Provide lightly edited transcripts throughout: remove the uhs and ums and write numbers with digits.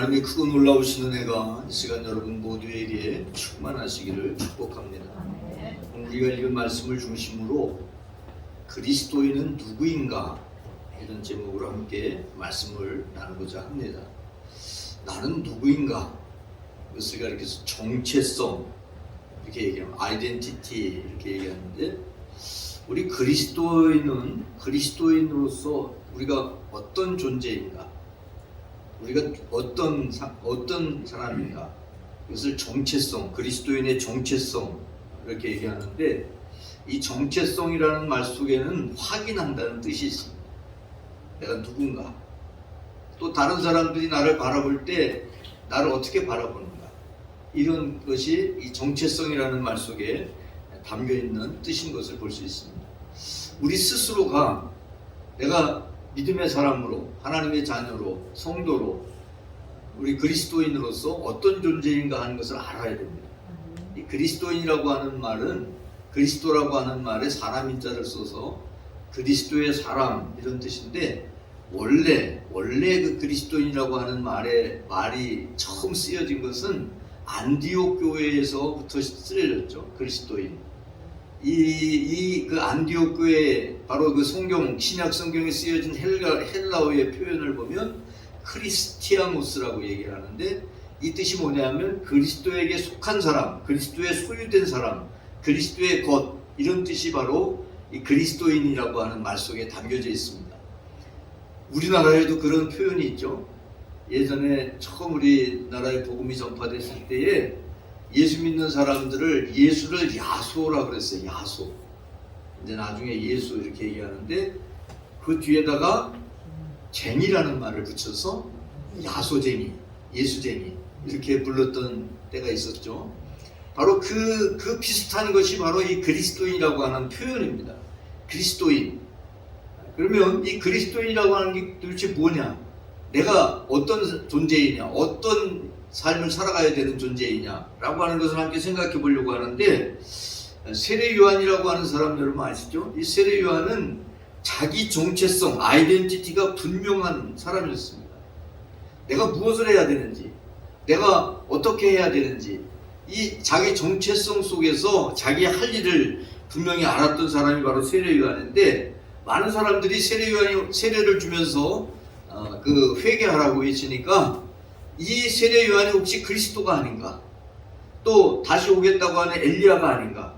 하나님의 크고 놀라우신 은혜가 이 시간 여러분 모두에게 충만하시기를 축복합니다. 우리가 읽은 말씀을 중심으로 그리스도인은 누구인가 이런 제목으로 함께 말씀을 나누고자 합니다. 나는 누구인가? 그것을 가리켜서 정체성 이렇게 얘기하면 아이덴티티 이렇게 얘기하는데, 우리 그리스도인으로서 우리가 어떤 존재인가, 우리가 어떤 사람인가, 이것을 정체성, 그리스도인의 정체성 이렇게 얘기하는데, 이 정체성이라는 말 속에는 확인한다는 뜻이 있습니다. 내가 누군가, 또 다른 사람들이 나를 바라볼 때 나를 어떻게 바라보는가, 이런 것이 이 정체성이라는 말 속에 담겨있는 뜻인 것을 볼 수 있습니다. 우리 스스로가 내가 믿음의 사람으로, 하나님의 자녀로, 성도로, 우리 그리스도인으로서 어떤 존재인가 하는 것을 알아야 됩니다. 이 그리스도인이라고 하는 말은, 그리스도라고 하는 말에 사람 인자를 써서 그리스도의 사람 이런 뜻인데, 원래 그 그리스도인이라고 하는 말이 처음 쓰여진 것은 안디옥 교회에서부터 쓰여졌죠. 그리스도인. 그 안디옥 교회, 바로 그 신약 성경에 쓰여진 헬라어의 표현을 보면 크리스티아노스라고 얘기를 하는데, 이 뜻이 뭐냐면 그리스도에게 속한 사람, 그리스도에 소유된 사람, 그리스도의 것, 이런 뜻이 바로 이 그리스도인이라고 하는 말 속에 담겨져 있습니다. 우리나라에도 그런 표현이 있죠. 예전에 처음 우리나라에 복음이 전파됐을 때에 예수 믿는 사람들을 예수를 야소라 그랬어요. 야소. 이제 나중에 예수 이렇게 얘기하는데, 그 뒤에다가 쟁이라는 말을 붙여서 야소쟁이, 예수쟁이 이렇게 불렀던 때가 있었죠. 바로 그 비슷한 것이 바로 이 그리스도인이라고 하는 표현입니다. 그리스도인. 그러면 이 그리스도인이라고 하는 게 도대체 뭐냐? 내가 어떤 존재이냐? 어떤 삶을 살아가야 되는 존재이냐라고 하는 것을 함께 생각해 보려고 하는데, 세례 요한이라고 하는 사람 여러분 아시죠? 이 세례 요한은 자기 정체성, 아이덴티티가 분명한 사람이었습니다. 내가 무엇을 해야 되는지, 내가 어떻게 해야 되는지, 이 자기 정체성 속에서 자기 할 일을 분명히 알았던 사람이 바로 세례 요한인데, 많은 사람들이 세례 요한이 세례를 주면서 그 회개하라고 외치니까, 이 세례 요한이 혹시 그리스도가 아닌가, 또 다시 오겠다고 하는 엘리야가 아닌가,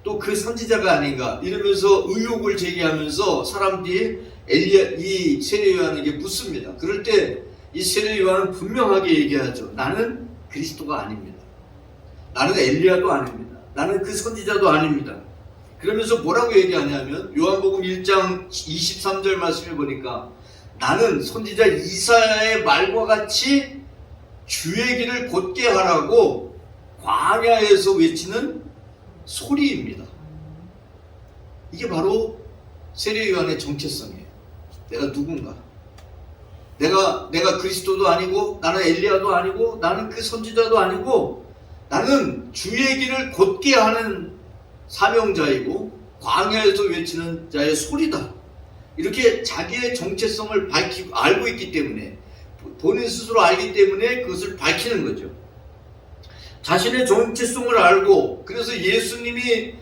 또 그 선지자가 아닌가 이러면서 의혹을 제기하면서 사람들이 이 세례 요한에게 묻습니다. 그럴 때 이 세례 요한은 분명하게 얘기하죠. 나는 그리스도가 아닙니다. 나는 엘리야도 아닙니다. 나는 그 선지자도 아닙니다. 그러면서 뭐라고 얘기하냐면, 요한복음 1장 23절 말씀을 보니까, 나는 선지자 이사야의 말과 같이 주의 길을 곧게 하라고 광야에서 외치는 소리입니다. 이게 바로 세례 요한의 정체성이에요. 내가 누군가, 내가 그리스도도 아니고, 나는 엘리야도 아니고, 나는 그 선지자도 아니고, 나는 주의 길을 곧게 하는 사명자이고 광야에서 외치는 자의 소리다. 이렇게 자기의 정체성을 알고 있기 때문에, 본인 스스로 알기 때문에 그것을 밝히는 거죠. 자신의 정체성을 알고, 그래서 예수님이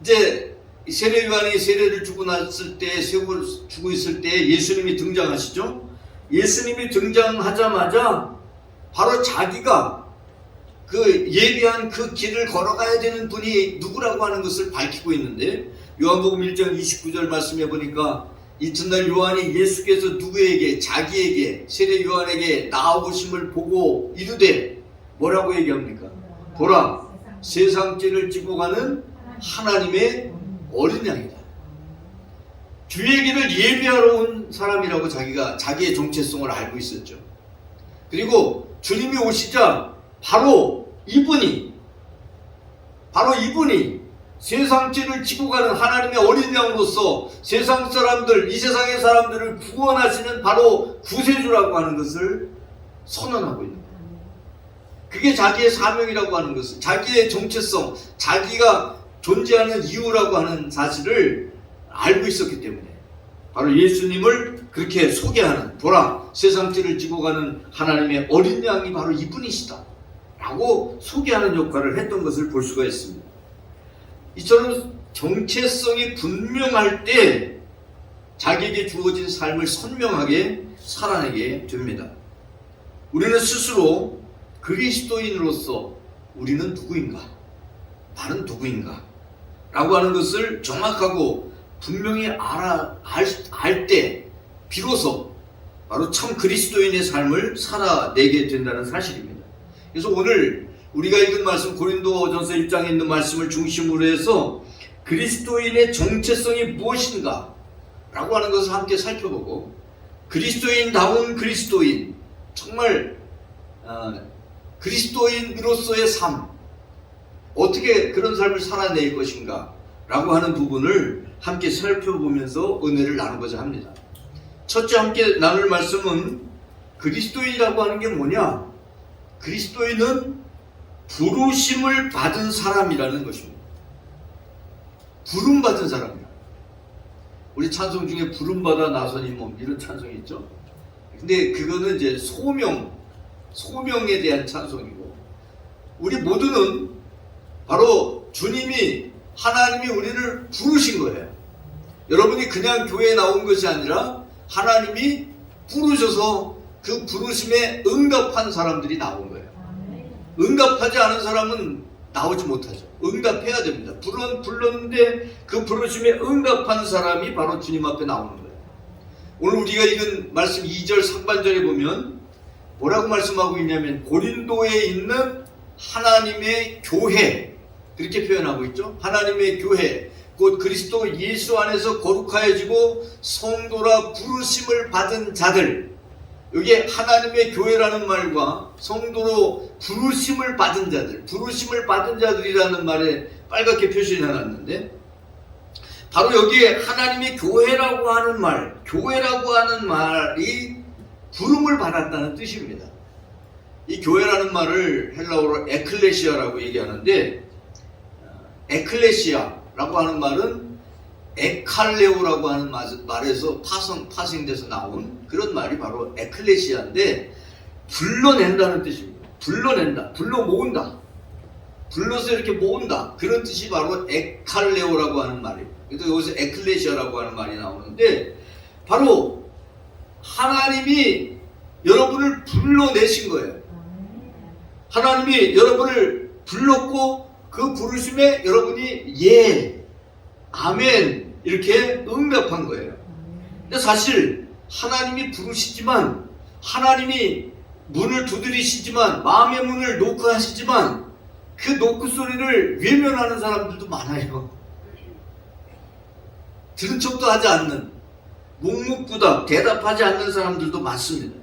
이제 세례 요한이 세례를 주고 났을 때, 세례를 주고 있을 때 예수님이 등장하시죠. 예수님이 등장하자마자 바로 자기가 그 예비한 그 길을 걸어가야 되는 분이 누구라고 하는 것을 밝히고 있는데, 요한복음 1장 29절 말씀해 보니까, 이튿날 요한이 예수께서 누구에게, 자기에게, 세례 요한에게 나아오심을 보고 이르되, 뭐라고 얘기합니까? 보라, 세상 죄를 지고 가는 하나님의 어린 양이다. 주의 길을 예비하러 온 사람이라고 자기의 정체성을 알고 있었죠. 그리고 주님이 오시자 바로 이분이 세상 죄를 지고 가는 하나님의 어린 양으로서 세상 사람들, 이 세상의 사람들을 구원하시는 바로 구세주라고 하는 것을 선언하고 있는 거예요. 그게 자기의 사명이라고 하는 것을, 자기의 정체성, 자기가 존재하는 이유라고 하는 사실을 알고 있었기 때문에, 바로 예수님을 그렇게 소개하는, 보라 세상 띠를 지고 가는 하나님의 어린 양이 바로 이분이시다 라고 소개하는 역할을 했던 것을 볼 수가 있습니다. 이처럼 정체성이 분명할 때 자기에게 주어진 삶을 선명하게 살아내게 됩니다. 우리는 스스로 그리스도인으로서 우리는 누구인가? 나는 누구인가? 라고 하는 것을 정확하고 분명히 알 때 비로소 바로 참 그리스도인의 삶을 살아내게 된다는 사실입니다. 그래서 오늘 우리가 읽은 말씀 고린도전서 1장에 있는 말씀을 중심으로 해서 그리스도인의 정체성이 무엇인가 라고 하는 것을 함께 살펴보고 그리스도인다운 그리스도인, 정말 그리스도인으로서의 삶, 어떻게 그런 삶을 살아낼 것인가 라고 하는 부분을 함께 살펴보면서 은혜를 나누고자 합니다. 첫째 함께 나눌 말씀은 그리스도인이라고 하는 게 뭐냐? 그리스도인은 부르심을 받은 사람이라는 것입니다. 부름받은 사람이야. 우리 찬송 중에 부름받아 나서니 몸 이런 찬송이 있죠. 근데 그거는 이제 소명에 대한 찬송이고, 우리 모두는 바로 하나님이 우리를 부르신 거예요. 여러분이 그냥 교회에 나온 것이 아니라 하나님이 부르셔서 그 부르심에 응답한 사람들이 나온 거예요. 응답하지 않은 사람은 나오지 못하죠. 응답해야 됩니다. 불렀는데 그 부르심에 응답한 사람이 바로 주님 앞에 나오는 거예요. 오늘 우리가 읽은 말씀 2절 상반절에 보면 뭐라고 말씀하고 있냐면 고린도에 있는 하나님의 교회, 그렇게 표현하고 있죠. 하나님의 교회, 곧 그리스도 예수 안에서 거룩하여지고 성도라 부르심을 받은 자들, 여기에 하나님의 교회라는 말과 성도로 부르심을 받은 자들, 부르심을 받은 자들이라는 말에 빨갛게 표시해놨는데, 바로 여기에 하나님의 교회라고 하는 말이 부름을 받았다는 뜻입니다. 이 교회라는 말을 헬라어로 에클레시아라고 얘기하는데, 에클레시아라고 하는 말은 에칼레오라고 하는 말에서 파생돼서 나온 그런 말이 바로 에클레시아인데, 불러낸다는 뜻입니다. 불러낸다, 불러 모은다, 불러서 이렇게 모은다, 그런 뜻이 바로 에칼레오라고 하는 말이에요. 그래서 여기서 에클레시아라고 하는 말이 나오는데, 바로 하나님이 여러분을 불러내신 거예요. 하나님이 여러분을 불렀고 그 부르심에 여러분이 예, 아멘 이렇게 응답한 거예요. 근데 사실 하나님이 부르시지만, 하나님이 문을 두드리시지만, 마음의 문을 노크하시지만 그 노크 소리를 외면하는 사람들도 많아요. 들은 척도 하지 않는, 묵묵부답 대답하지 않는 사람들도 많습니다.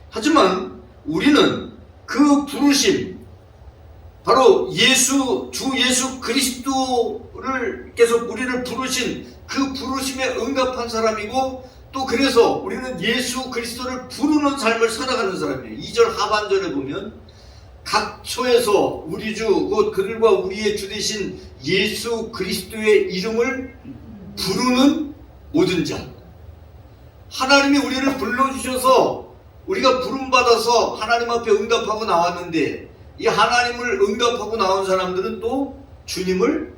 하지만 우리는 그 부르심, 바로 주 예수 그리스도를 계속 우리를 부르신 그 부르심에 응답한 사람이고, 또 그래서 우리는 예수 그리스도를 부르는 삶을 살아가는 사람이에요. 2절 하반절에 보면 각처에서 우리 주 곧 그들과 우리의 주 되신 예수 그리스도의 이름을 부르는 모든 자, 하나님이 우리를 불러주셔서 우리가 부름받아서 하나님 앞에 응답하고 나왔는데, 이 하나님을 응답하고 나온 사람들은 또 주님을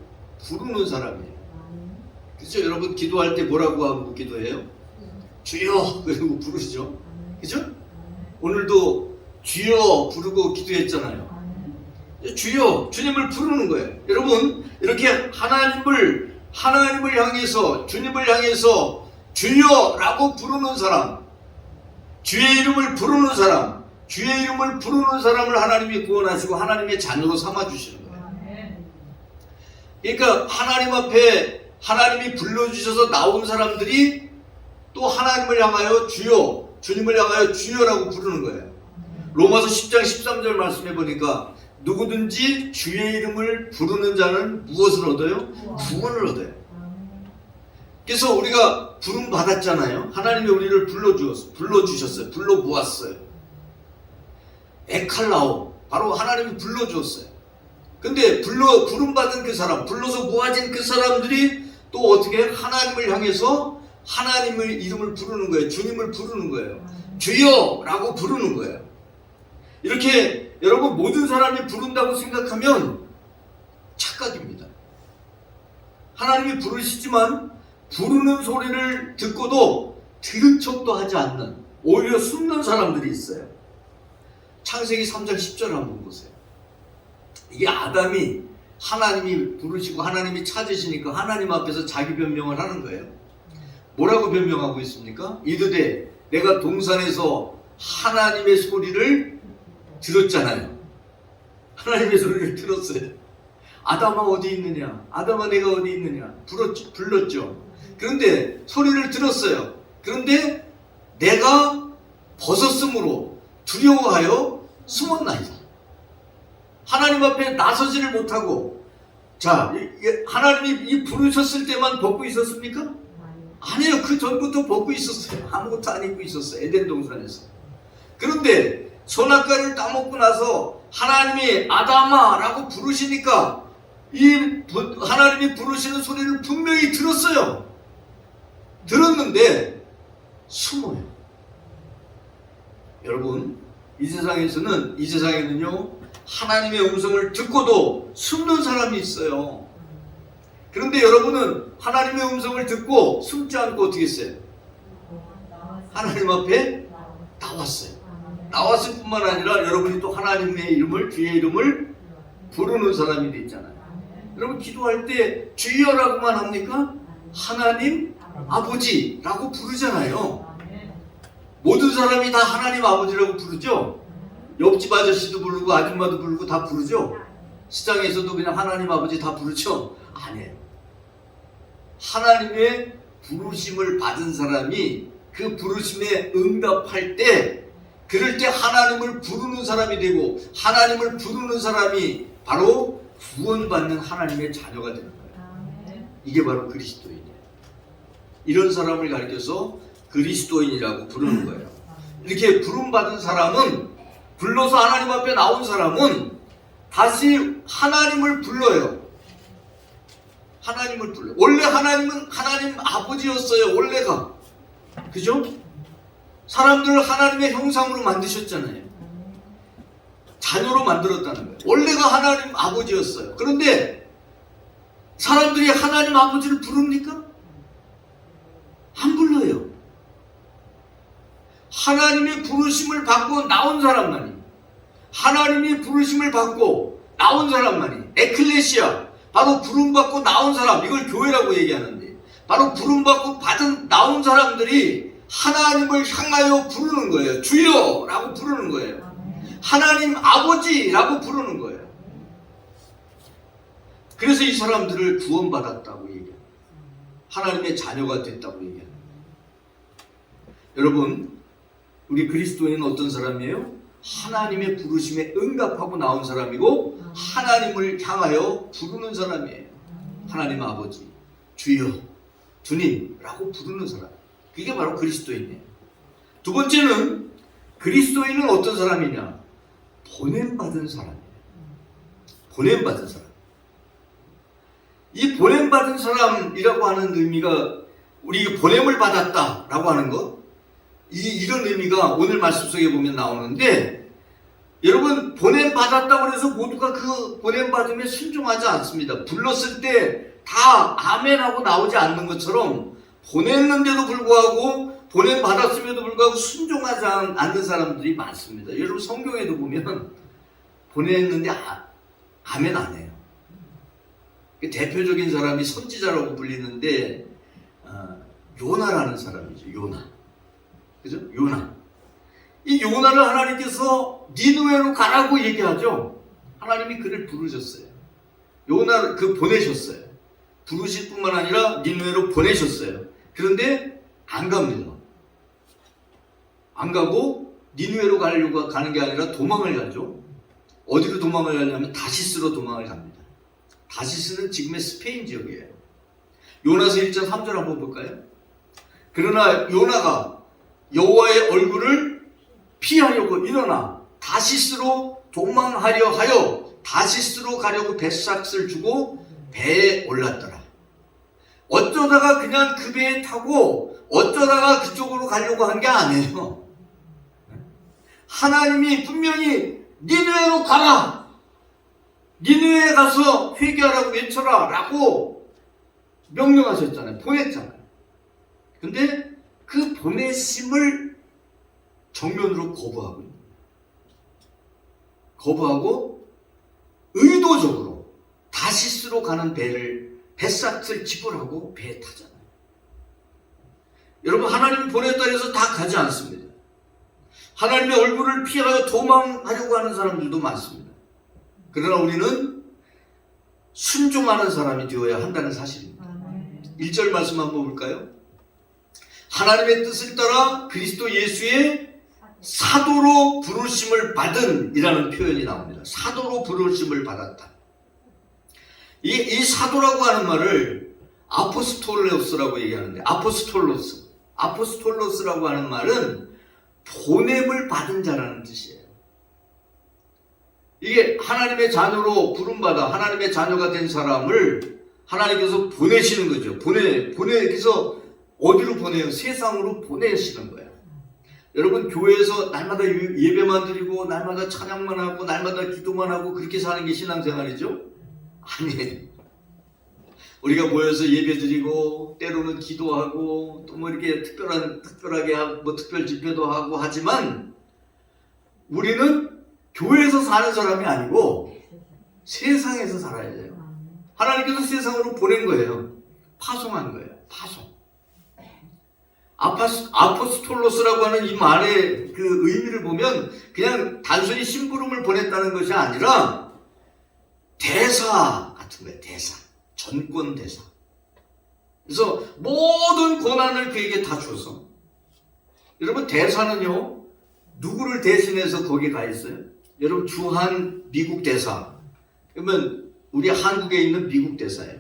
부르는 사람이에요. 그렇죠? 여러분 기도할 때 뭐라고 하고 기도해요? 주여 그리고 부르시죠. 그렇죠? 오늘도 주여 부르고 기도했잖아요. 주여, 주님을 부르는 거예요. 여러분 이렇게 하나님을 향해서, 주님을 향해서 주여라고 부르는 사람, 주의 이름을 부르는 사람, 주의 이름을 부르는 사람을 하나님이 구원하시고 하나님의 자녀로 삼아주시는 거예요. 그러니까 하나님 앞에 하나님이 불러주셔서 나온 사람들이 또 하나님을 향하여 주여, 주님을 향하여 주여라고 부르는 거예요. 로마서 10장 13절 말씀해 보니까 누구든지 주의 이름을 부르는 자는 무엇을 얻어요? 구원을 얻어요. 그래서 우리가 부름 받았잖아요. 하나님이 우리를 불러주셨어요. 불러 모았어요. 에칼라오, 바로 하나님이 불러주었어요. 근데 부름 받은 그 사람, 불러서 모아진 그 사람들이 또 어떻게 하나님을 향해서 하나님의 이름을 부르는 거예요. 주님을 부르는 거예요. 주여라고 부르는 거예요. 이렇게 여러분 모든 사람이 부른다고 생각하면 착각입니다. 하나님이 부르시지만 부르는 소리를 듣고도 들은 척도 하지 않는, 오히려 숨는 사람들이 있어요. 창세기 3장 10절 한번 보세요. 이게 아담이 하나님이 부르시고 하나님이 찾으시니까 하나님 앞에서 자기 변명을 하는 거예요. 뭐라고 변명하고 있습니까? 이르되 내가 동산에서 하나님의 소리를 들었잖아요. 하나님의 소리를 들었어요. 아담아 어디 있느냐? 아담아 내가 어디 있느냐? 불렀죠. 그런데 소리를 들었어요. 그런데 내가 벗었으므로 두려워하여 숨었나이다. 하나님 앞에 나서지를 못하고, 자, 하나님이 부르셨을 때만 벗고 있었습니까? 아니요. 그 전부터 벗고 있었어요. 아무것도 안 입고 있었어요. 에덴 동산에서. 그런데 선악과를 따먹고 나서 하나님이 아담아 라고 부르시니까 이 하나님이 부르시는 소리를 분명히 들었어요. 들었는데 숨어요. 여러분, 이 세상에는요 하나님의 음성을 듣고도 숨는 사람이 있어요. 그런데 여러분은 하나님의 음성을 듣고 숨지 않고 어떻게 했어요? 하나님 앞에 나왔어요. 나왔을 뿐만 아니라 여러분이 또 하나님의 이름을, 주의 이름을 부르는 사람이 됐잖아요. 여러분 기도할 때 주여라고만 합니까? 하나님 아버지라고 부르잖아요. 모든 사람이 다 하나님 아버지라고 부르죠. 옆집 아저씨도 부르고 아줌마도 부르고 다 부르죠. 시장에서도 그냥 하나님 아버지 다 부르죠. 아니에요. 하나님의 부르심을 받은 사람이 그 부르심에 응답할 때, 그럴 때 하나님을 부르는 사람이 되고, 하나님을 부르는 사람이 바로 구원받는 하나님의 자녀가 되는 거예요. 이게 바로 그리스도인이에요. 이런 사람을 가리켜서 그리스도인이라고 부르는 거예요. 이렇게 부름받은 사람은, 불러서 하나님 앞에 나온 사람은 다시 하나님을 불러요. 하나님을 불러요. 원래 하나님은 하나님 아버지였어요. 원래가. 그죠? 사람들을 하나님의 형상으로 만드셨잖아요. 자녀로 만들었다는 거예요. 원래가 하나님 아버지였어요. 그런데 사람들이 하나님 아버지를 부릅니까? 안 불러요. 하나님의 부르심을 받고 나온 사람만이, 하나님의 부르심을 받고 나온 사람만이, 에클레시아, 바로 부름받고 나온 사람, 이걸 교회라고 얘기하는데, 바로 부름받고 나온 사람들이 하나님을 향하여 부르는 거예요. 주여라고 부르는 거예요. 하나님 아버지라고 부르는 거예요. 그래서 이 사람들을 구원받았다고 얘기해요. 하나님의 자녀가 됐다고 얘기해요. 여러분, 우리 그리스도인은 어떤 사람이에요? 하나님의 부르심에 응답하고 나온 사람이고, 하나님을 향하여 부르는 사람이에요. 하나님 아버지, 주여, 주님라고 부르는 사람. 그게 바로 그리스도인이에요. 두 번째는, 그리스도인은 어떤 사람이냐? 보냄받은 사람이에요. 보냄받은 사람. 이 보냄받은 사람이라고 하는 의미가, 우리 보냄을 받았다라고 하는 것, 이런 의미가 오늘 말씀 속에 보면 나오는데, 여러분 보냄받았다고 해서 모두가 그 보냄받음에 순종하지 않습니다. 불렀을 때 다 아멘하고 나오지 않는 것처럼, 보냈는데도 불구하고, 보냄받았음에도 불구하고 순종하지 않는 사람들이 많습니다. 여러분 성경에도 보면 보냈는데 아멘 안 해요. 대표적인 사람이 선지자라고 불리는데 요나라는 사람이죠. 요나. 그죠? 요나. 이 요나를 하나님께서 니느웨로 가라고 얘기하죠. 하나님이 그를 부르셨어요. 요나를 보내셨어요. 부르실 뿐만 아니라 니느웨로 보내셨어요. 그런데 안 갑니다. 안 가고 니느웨로 가려고 가는 게 아니라 도망을 가죠. 어디로 도망을 가냐면 다시스로 도망을 갑니다. 다시스는 지금의 스페인 지역이에요. 요나서 1장 3절 한번 볼까요? 그러나 요나가 여호와의 얼굴을 피하려고 일어나 다시스로 도망하려 하여 다시스로 가려고 뱃삭을 주고 배에 올랐더라. 어쩌다가 그냥 그 배에 타고 어쩌다가 그쪽으로 가려고 한 게 아니에요. 하나님이 분명히 니느웨로 가라, 니느웨에 가서 회개하라고 외쳐라 라고 명령하셨잖아요. 보냈잖아요. 근데 그 보내심을 정면으로 거부하고 의도적으로 다시스로 가는 뱃삭을 지불하고 배에 타잖아요. 여러분, 하나님이 보냈다 해서 다 가지 않습니다. 하나님의 얼굴을 피하여 도망하려고 하는 사람들도 많습니다. 그러나 우리는 순종하는 사람이 되어야 한다는 사실입니다. 1절 말씀 한번 볼까요? 하나님의 뜻을 따라 그리스도 예수의 사도로 부르심을 받은 이라는 표현이 나옵니다. 사도로 부르심을 받았다. 이 사도라고 하는 말을 아포스톨로스라고 얘기하는데, 아포스톨로스라고 하는 말은 보냄을 받은 자라는 뜻이에요. 이게 하나님의 자녀로 부름받아 하나님의 자녀가 된 사람을 하나님께서 보내시는 거죠. 그래서 어디로 보내요? 세상으로 보내시는 거예요. 여러분, 교회에서 날마다 예배만 드리고 날마다 찬양만 하고 날마다 기도만 하고 그렇게 사는 게 신앙생활이죠? 아니에요. 우리가 모여서 예배 드리고 때로는 기도하고 또 뭐 이렇게 특별하게 하고 특별 집회도 하고 하지만 우리는 교회에서 사는 사람이 아니고 세상에서 살아야 돼요. 하나님께서 세상으로 보낸 거예요. 파송한 거예요. 파송. 아포스톨로스라고 하는 이 말의 그 의미를 보면 그냥 단순히 심부름을 보냈다는 것이 아니라 대사 같은 거예요. 대사. 전권 대사. 그래서 모든 고난을 그에게 다 줘서, 여러분, 대사는요 누구를 대신해서 거기 가 있어요? 여러분, 주한 미국 대사, 그러면 우리 한국에 있는 미국 대사예요.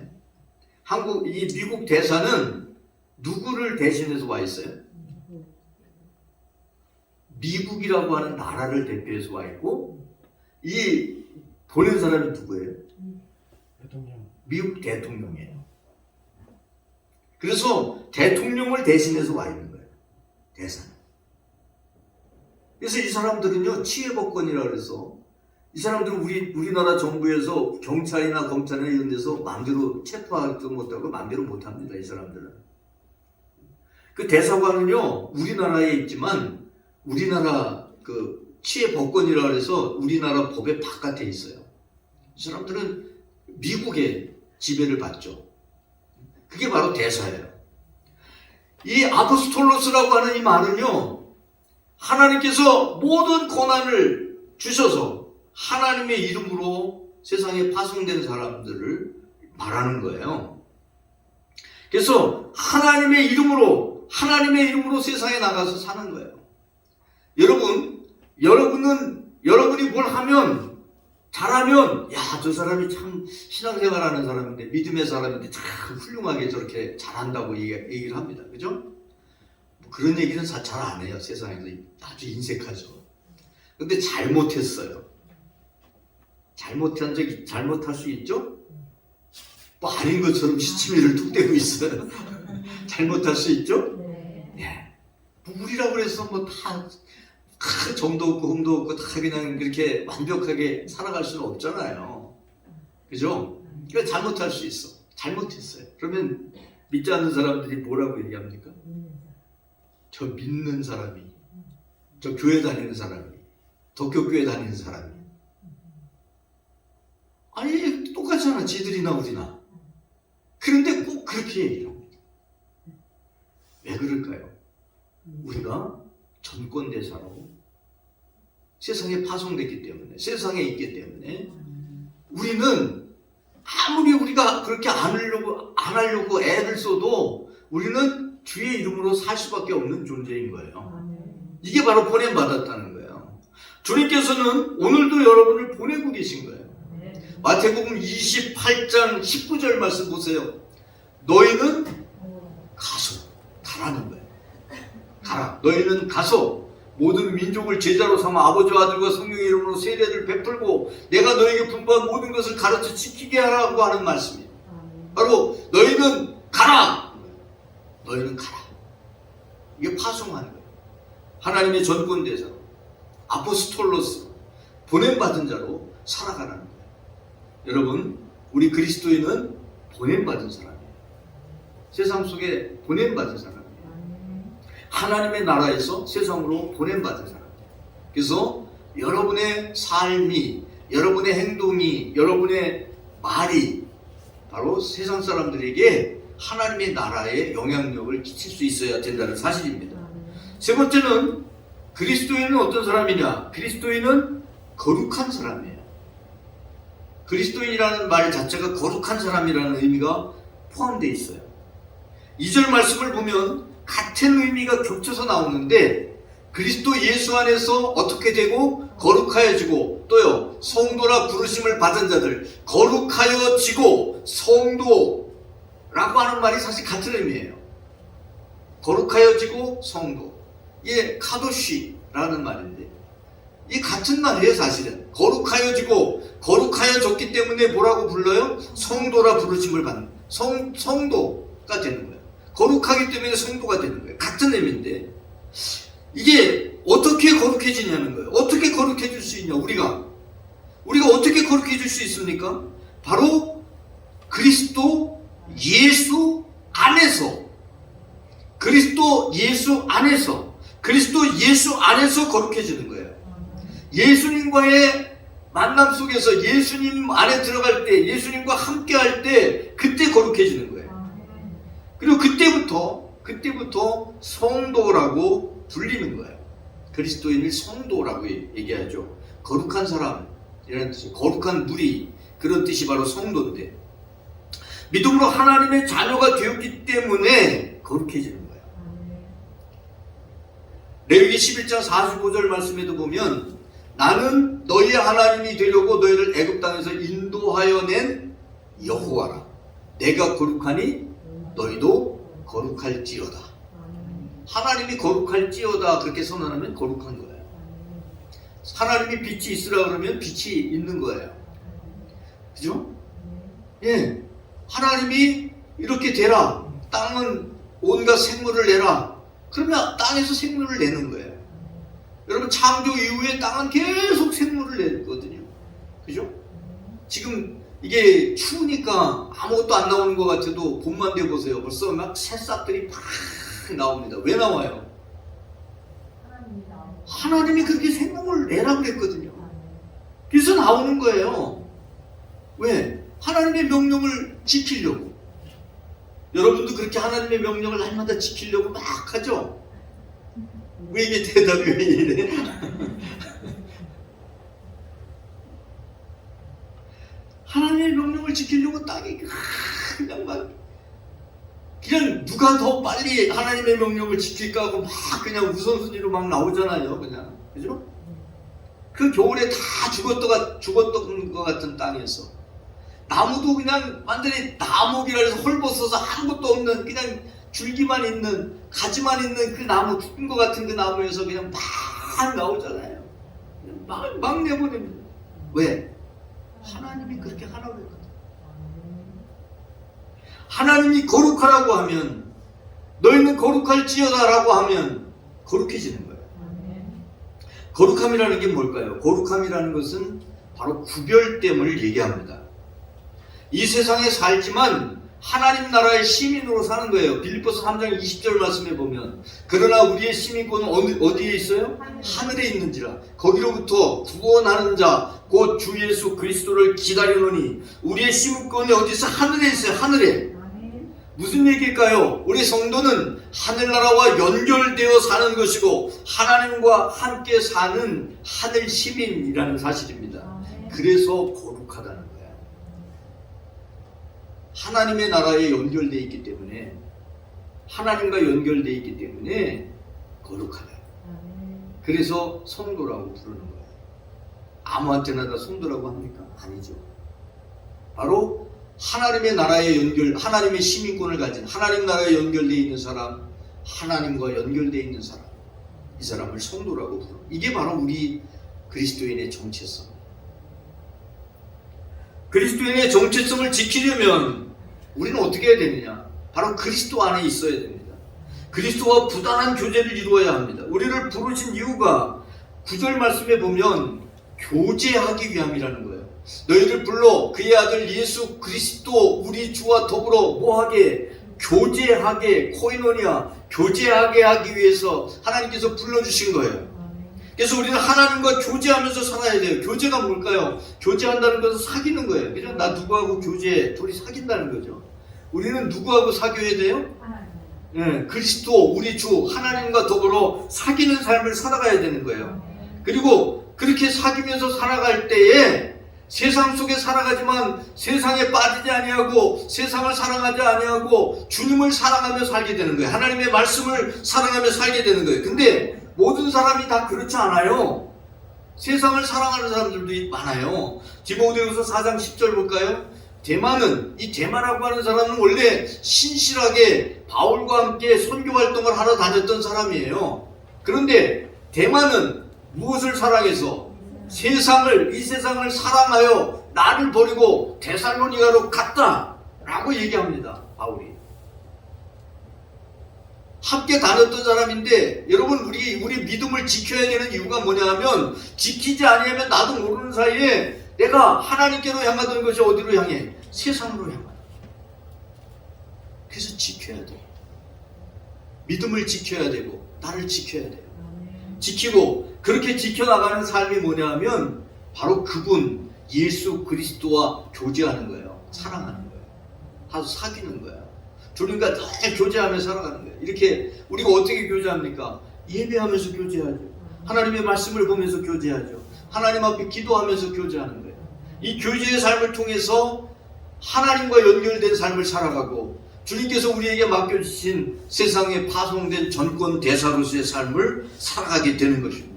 이 미국 대사는 누구를 대신해서 와 있어요? 미국이라고 하는 나라를 대표해서 와 있고, 이 보낸 사람이 누구예요? 미국 대통령이에요. 그래서 대통령을 대신해서 와 있는 거예요. 대사는. 그래서 이 사람들은요 치외법권이라 그래서 이 사람들은 우리나라 정부에서 경찰이나 검찰이나 이런 데서 마음대로 체포하지도 못하고 마음대로 못합니다. 이 사람들은. 그 대사관은요 우리나라에 있지만 우리나라 그 치외법권이라 그래서 우리나라 법의 바깥에 있어요. 이 사람들은 미국의 지배를 받죠. 그게 바로 대사예요. 이 아포스톨로스라고 하는 이 말은요 하나님께서 모든 고난을 주셔서 하나님의 이름으로 세상에 파송된 사람들을 말하는 거예요. 그래서 하나님의 이름으로 세상에 나가서 사는 거예요. 여러분이 뭘 하면 잘하면 저 사람이 참 신앙생활하는 사람인데 믿음의 사람인데 참 훌륭하게 저렇게 잘한다고 얘기를 합니다. 그죠? 뭐 그런 얘기는 잘 안 해요. 세상에서 아주 인색하죠. 근데 잘못했어요. 잘못할 수 있죠? 뭐 아닌 것처럼 시치미를 툭 대고 있어요. 잘못할 수 있죠? 네. 우리라고 해서 뭐 다 정도 없고 흠도 없고 다 그냥 그렇게 완벽하게 살아갈 수는 없잖아요. 그죠? 그러니까 잘못할 수 있어. 잘못했어요. 그러면 믿지 않는 사람들이 뭐라고 얘기합니까? 저 믿는 사람이, 저 교회 다니는 사람이, 도쿄교회 다니는 사람이. 아니 똑같잖아. 지들이나 우리나. 그런데 꼭 그렇게 얘기를 합니다. 왜 그럴까요? 우리가 전권대사로 세상에 파송됐기 때문에, 세상에 있기 때문에 우리는 아무리 우리가 그렇게 안 하려고 애를 써도 우리는 주의 이름으로 살 수밖에 없는 존재인 거예요. 이게 바로 보냄받았다는 거예요. 주님께서는 오늘도 여러분을 보내고 계신 거예요. 마태복음 28장 19절 말씀 보세요. 너희는 가서, 가라는 거예요. 가라. 너희는 가서 모든 민족을 제자로 삼아 아버지와 아들과 성령의 이름으로 세례를 베풀고 내가 너에게 분부한 모든 것을 가르쳐 지키게 하라고 하는 말씀이에요. 바로 너희는 가라. 너희는 가라. 하나님의 전권 대사로, 아포스톨로스, 보냄받은 자로 살아가라는 거예요. 여러분, 우리 그리스도인은 보냄받은 사람이에요. 세상 속에 보냄받은 사람이에요. 하나님의 나라에서 세상으로 보냄받은 사람이에요. 그래서 여러분의 삶이, 여러분의 행동이, 여러분의 말이 바로 세상 사람들에게 하나님의 나라에 영향력을 끼칠 수 있어야 된다는 사실입니다. 세 번째는 그리스도인은 어떤 사람이냐? 그리스도인은 거룩한 사람이에요. 그리스도인이라는 말 자체가 거룩한 사람이라는 의미가 포함되어 있어요. 2절 말씀을 보면 같은 의미가 겹쳐서 나오는데 그리스도 예수 안에서 어떻게 되고 거룩하여지고, 또요 성도라 부르심을 받은 자들, 거룩하여지고 성도라고 하는 말이 사실 같은 의미예요. 거룩하여지고 성도, 이게 카도시라는 말인데 이 같은 말이에요. 사실은 거룩하여지고, 거룩하여졌기 때문에 뭐라고 불러요? 성도라 부르심을 받는, 성도가 되는 거예요. 거룩하기 때문에 성도가 되는 거예요. 같은 의미인데 이게 어떻게 거룩해지냐는 거예요. 어떻게 거룩해질 수 있냐? 우리가 어떻게 거룩해질 수 있습니까? 바로 그리스도 예수 안에서, 그리스도 예수 안에서 거룩해지는 거예요. 예수님과의 만남 속에서 예수님 안에 들어갈 때, 예수님과 함께 할 때 그때 거룩해지는 거예요. 그리고 그때부터 성도라고 불리는 거예요. 그리스도인을 성도라고 얘기하죠. 거룩한 사람이라는 뜻이에요. 거룩한 무리, 그런 뜻이 바로 성도인데, 믿음으로 하나님의 자녀가 되었기 때문에 거룩해지는 거예요. 레위기 11장 45절 말씀에도 보면 나는 너희의 하나님이 되려고 너희를 애굽 땅에서 인도하여 낸 여호와라. 내가 거룩하니 너희도 거룩할지어다. 하나님이 거룩할지어다 그렇게 선언하면 거룩한 거예요. 하나님이 빛이 있으라 그러면 빛이 있는 거예요. 그죠? 예. 하나님이 이렇게 되라. 땅은 온갖 생물을 내라. 그러면 땅에서 생물을 내는 거예요. 여러분, 창조 이후에 땅은 계속 생물을 냈거든요. 그죠? 지금 이게 추우니까 아무것도 안 나오는 것 같아도 봄만 돼 보세요. 벌써 막 새싹들이 팍 나옵니다. 왜 나와요? 하나님이 그렇게 생명을 내라고 그랬거든요. 그래서 나오는 거예요. 왜? 하나님의 명령을 지키려고. 여러분도 그렇게 하나님의 명령을 날마다 지키려고 막 하죠? 왜 이게 대답이 왜 이래? 하나님의 명령을 지키려고 땅이 그냥 누가 더 빨리 하나님의 명령을 지킬까 하고 막 그냥 우선순위로 막 나오잖아요. 그냥. 그죠? 그 겨울에 다 죽었던 것 같은 땅에서 나무도 그냥 완전히 나무기라 해서 헐벗어서 아무것도 없는 그냥 줄기만 있는, 가지만 있는 그 나무, 죽은 것 같은 그 나무에서 그냥 막 나오잖아요. 그냥 막 내보냅니다. 왜? 하나님이 그렇게 하라고 했거든. 하나님이 거룩하라고 하면, 너희는 거룩할지어다 라고 하면 거룩해지는 거예요. 거룩함이라는 게 뭘까요? 거룩함이라는 것은 바로 구별됨을 얘기합니다. 이 세상에 살지만 하나님 나라의 시민으로 사는 거예요. 빌립보서 3장 20절 말씀에 보면 그러나 우리의 시민권은 어디에 있어요? 하늘에 있는지라. 거기로부터 구원하는 자 곧 주 예수 그리스도를 기다리노니. 우리의 시민권이 어디 있어요? 하늘에 있어요. 하늘에. 무슨 얘기일까요? 우리 성도는 하늘나라와 연결되어 사는 것이고 하나님과 함께 사는 하늘 시민이라는 사실입니다. 그래서 거룩하다는 거예요. 하나님의 나라에 연결되어 있기 때문에, 하나님과 연결되어 있기 때문에 거룩하다. 그래서 성도라고 부르는 거예요. 아무한테나 다 성도라고 합니까? 아니죠. 바로 하나님의 나라에 하나님의 시민권을 가진, 하나님 나라에 연결되어 있는 사람, 하나님과 연결되어 있는 사람, 이 사람을 성도라고 부르는 거예요. 이게 바로 우리 그리스도인의 정체성. 그리스도인의 정체성을 지키려면 우리는 어떻게 해야 되느냐? 바로 그리스도 안에 있어야 됩니다. 그리스도와 부단한 교제를 이루어야 합니다. 우리를 부르신 이유가 9절 말씀에 보면 교제하기 위함이라는 거예요. 너희를 불러 그의 아들 예수 그리스도 우리 주와 더불어 뭐하게? 교제하게, 코이노니아, 교제하게 하기 위해서 하나님께서 불러주신 거예요. 그래서 우리는 하나님과 교제하면서 살아야 돼요. 교제가 뭘까요? 교제한다는 것은 사귀는 거예요. 그죠? 나 누구하고 교제해? 둘이 사귄다는 거죠. 우리는 누구하고 사귀어야 돼요? 네, 그리스도 우리 주 하나님과 더불어 사귀는 삶을 살아가야 되는 거예요. 그리고 그렇게 사귀면서 살아갈 때에 세상 속에 살아가지만 세상에 빠지지 아니하고 세상을 사랑하지 아니하고 주님을 사랑하며 살게 되는 거예요. 하나님의 말씀을 사랑하며 살게 되는 거예요. 근데 모든 사람이 다 그렇지 않아요. 세상을 사랑하는 사람들도 많아요. 디모데후서 4장 10절 볼까요? 이 대마라고 하는 사람은 원래 신실하게 바울과 함께 선교 활동을 하러 다녔던 사람이에요. 그런데 대마는 무엇을 사랑해서? 이 세상을 사랑하여 나를 버리고 데살로니가로 갔다 라고 얘기합니다. 바울이 함께 다녔던 사람인데, 여러분 우리 믿음을 지켜야 되는 이유가 뭐냐 하면, 지키지 아니하면 나도 모르는 사이에 내가 하나님께로 향하던 것이 어디로 향해? 세상으로 향하다. 그래서 지켜야 돼. 믿음을 지켜야 되고 나를 지켜야 돼요. 지키고 그렇게 지켜나가는 삶이 뭐냐 하면 바로 그분 예수 그리스도와 교제하는 거예요. 사랑하는 거예요. 아주 사귀는 거예요. 주님과 늘 교제하며 살아가는 거예요. 이렇게 우리가 어떻게 교제합니까? 예배하면서 교제하죠. 하나님의 말씀을 보면서 교제하죠. 하나님 앞에 기도하면서 교제하는 거예요. 이 교제의 삶을 통해서 하나님과 연결된 삶을 살아가고, 주님께서 우리에게 맡겨주신 세상에 파송된 전권 대사로서의 삶을 살아가게 되는 것입니다.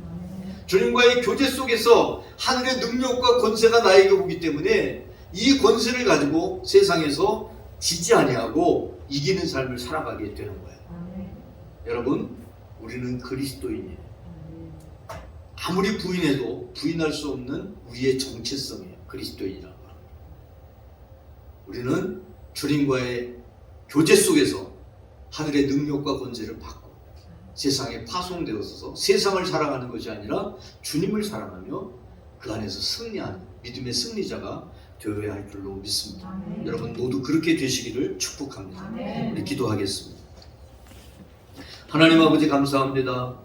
주님과의 교제 속에서 하늘의 능력과 권세가 나에게 오기 때문에 이 권세를 가지고 세상에서 지지 아니하고 이기는 삶을 살아가게 되는 거예요. 여러분, 우리는 그리스도인이에요. 아무리 부인해도 부인할 수 없는 우리의 정체성이에요. 그리스도인이라고 합니다. 우리는 주님과의 교제 속에서 하늘의 능력과 권세를 받고 세상에 파송되어서 세상을 사랑하는 것이 아니라 주님을 사랑하며 그 안에서 승리하는 믿음의 승리자가 되어야 할 줄로 믿습니다. 아멘. 여러분 모두 그렇게 되시기를 축복합니다. 아멘. 우리 기도하겠습니다. 하나님 아버지 감사합니다.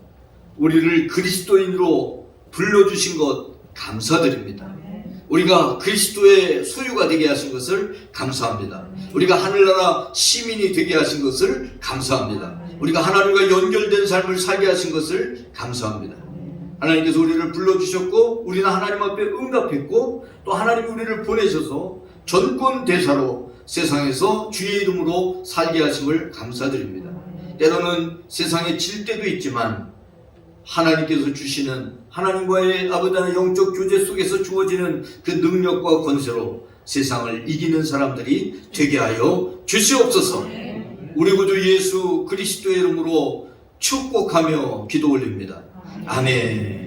우리를 그리스도인으로 불러주신 것 감사드립니다. 아멘. 우리가 그리스도의 소유가 되게 하신 것을 감사합니다. 아멘. 우리가 하늘나라 시민이 되게 하신 것을 감사합니다. 아멘. 우리가 하나님과 연결된 삶을 살게 하신 것을 감사합니다. 아멘. 하나님께서 우리를 불러주셨고 우리는 하나님 앞에 응답했고 또 하나님이 우리를 보내셔서 전권 대사로 세상에서 주의 이름으로 살게 하심을 감사드립니다. 아멘. 때로는 세상에 질 때도 있지만 하나님께서 주시는 하나님과의 아버지 하나님의 영적 교제 속에서 주어지는 그 능력과 권세로 세상을 이기는 사람들이 되게 하여 주시옵소서. 우리 구주 예수 그리스도의 이름으로 축복하며 기도 올립니다. 아멘.